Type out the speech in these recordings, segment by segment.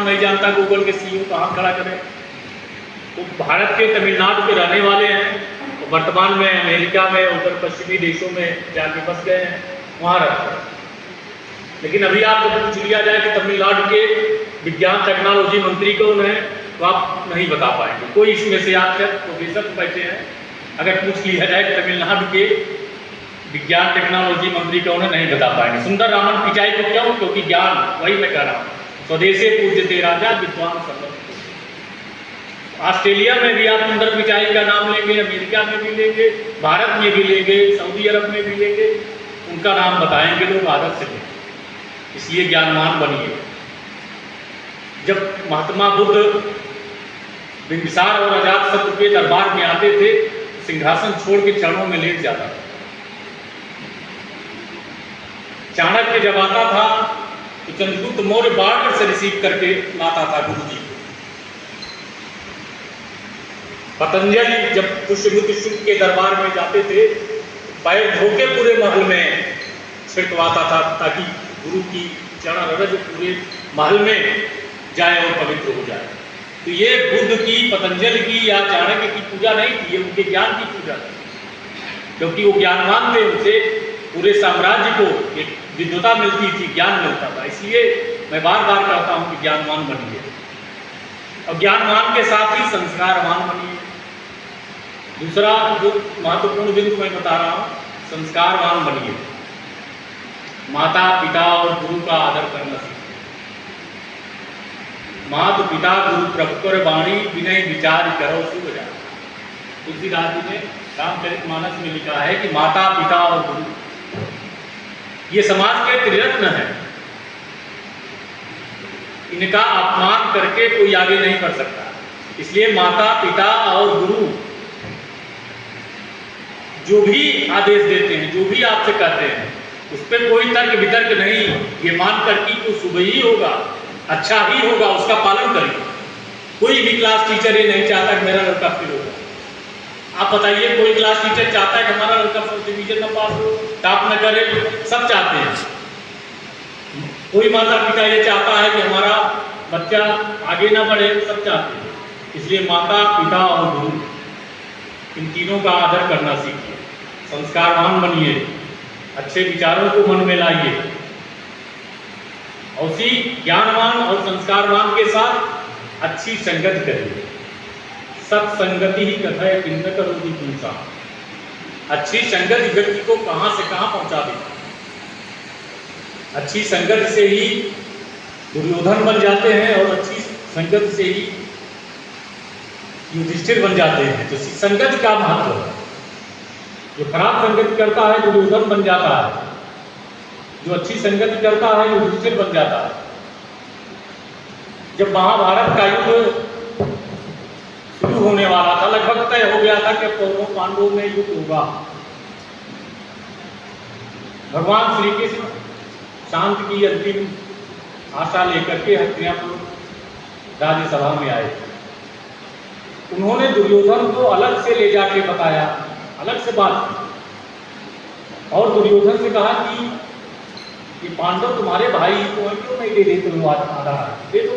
नाम नहीं जानता गूगल के सीईओ को हाथ खड़ा करें। वो भारत के तमिलनाडु के रहने वाले हैं, वर्तमान में अमेरिका में उत्तर पश्चिमी देशों में जाके बस गए हैं, वहाँ रहते हैं। लेकिन अभी आप जब पूछ लिया जाए कि तमिलनाडु के विज्ञान टेक्नोलॉजी मंत्री कौन है, तो आप नहीं बता पाएंगे। कोई इसमें से आप प्रोफेसर बैठे हैं, अगर पूछ लिया जाए कि तमिलनाडु के विज्ञान टेक्नोलॉजी मंत्री कौन है, नहीं बता पाएंगे। सुंदररामन पिचाई को क्यों? क्योंकि ज्ञान, वही मैं कह रहा हूँ, स्वदेशे पूज्यते राजा विद्वान सर्वत्र। ऑस्ट्रेलिया में भी आप सुंदर पिचाई का नाम लेंगे, अमेरिका में भी लेंगे, भारत में भी लेंगे, सऊदी अरब में भी लेंगे, उनका नाम बताएंगे लोग आदत से लेंगे। इसलिए ज्ञानवान बनिए। जब महात्मा बुद्ध बिंबिसार और अजातशत्रु के दरबार में आते थे, सिंहासन छोड़ के चरणों में लेट जाता था। चाणक्य जब आता था तो चंद्रगुप्त मौर्य बाढ़ से रिसीव करके लाता था गुरु जी को। पतंजलि जब पुष्यमित्र शुक्र के दरबार में जाते थे, पैर धोके पूरे महल में छिड़कवाता था, ताकि गुरु की चरण रज पूरे महल में जाए और पवित्र हो जाए। तो ये बुद्ध की, पतंजलि की या चाणक्य की पूजा नहीं थी, ये उनके ज्ञान की पूजा थी, क्योंकि वो ज्ञानवान थे। उनसे पूरे साम्राज्य को एक विद्वता मिलती थी, ज्ञान मिलता था। इसलिए मैं बार बार कहता हूँ कि ज्ञानवान बनिए, और ज्ञानवान के साथ ही संस्कारवान बनिए। दूसरा जो महत्वपूर्ण बिंदु मैं बता रहा हूँ, संस्कारवान बनिए। माता पिता और गुरु का आदर करना सीखिए। माता पिता गुरु प्रभुकर वाणी, विनय विचार करो शुभ जान। तुलसीदास जी ने रामचरितमानस में लिखा है कि माता पिता और गुरु ये समाज के त्रिरत्न हैं। इनका अपमान करके कोई आगे नहीं बढ़ सकता। इसलिए माता पिता और गुरु जो भी आदेश देते हैं, जो भी आपसे कहते हैं, उस पर कोई तर्क वितर्क नहीं, ये मानकर कि वो शुभ ही होगा, अच्छा ही होगा, उसका पालन करिए। कोई भी क्लास टीचर ये नहीं चाहता कि मेरा लड़का फेल होगा। आप बताइए, कोई क्लास टीचर चाहता है कि हमारा लड़का फर्स्ट डिवीजन में पास हो, टॉप न करे? सब चाहते हैं। कोई माता पिता ये चाहता है कि हमारा बच्चा आगे ना बढ़े, सब चाहते हैं। इसलिए माता पिता और गुरु, इन तीनों का आदर करना सीखिए। संस्कारवान बनिए, अच्छे विचारों को मन में लाइए, और उसी ज्ञानवान और संस्कारवान के साथ अच्छी संगत करिए। सत्संगति ही कथय किंद करोति पुंसा। अच्छी संगत व्यक्ति को कहाँ से कहाँ पहुँचा देती। अच्छी संगत से ही दुर्योधन बन जाते हैं, और अच्छी संगत से ही युधिष्ठिर बन जाते हैं। तो संगत का महत्व है। जो खराब संगत करता है दुर्योधन बन जाता है, जो अच्छी संगत करता है युधिष्ठिर बन जाता है। जब महाभारत का युद्ध शुरू होने वाला था, लगभग तय हो गया था कि कौरवों पांडवों में युद्ध होगा, भगवान श्री कृष्ण शांत की अंतिम आशा लेकर के हस्तिनापुर राज्यसभा में आए। उन्होंने दुर्योधन को अलग से ले जाके बताया, अलग से बात की, और दुर्योधन से कहा कि ये पांडव तुम्हारे भाई को क्यों नहीं दे देते हो आधा राज्य? दे दो।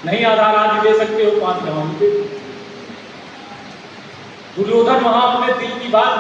नहीं आधा राज्य दे सकते हो, 5 जवान दे दो। दुर्योधन वहां अपने दिल की बात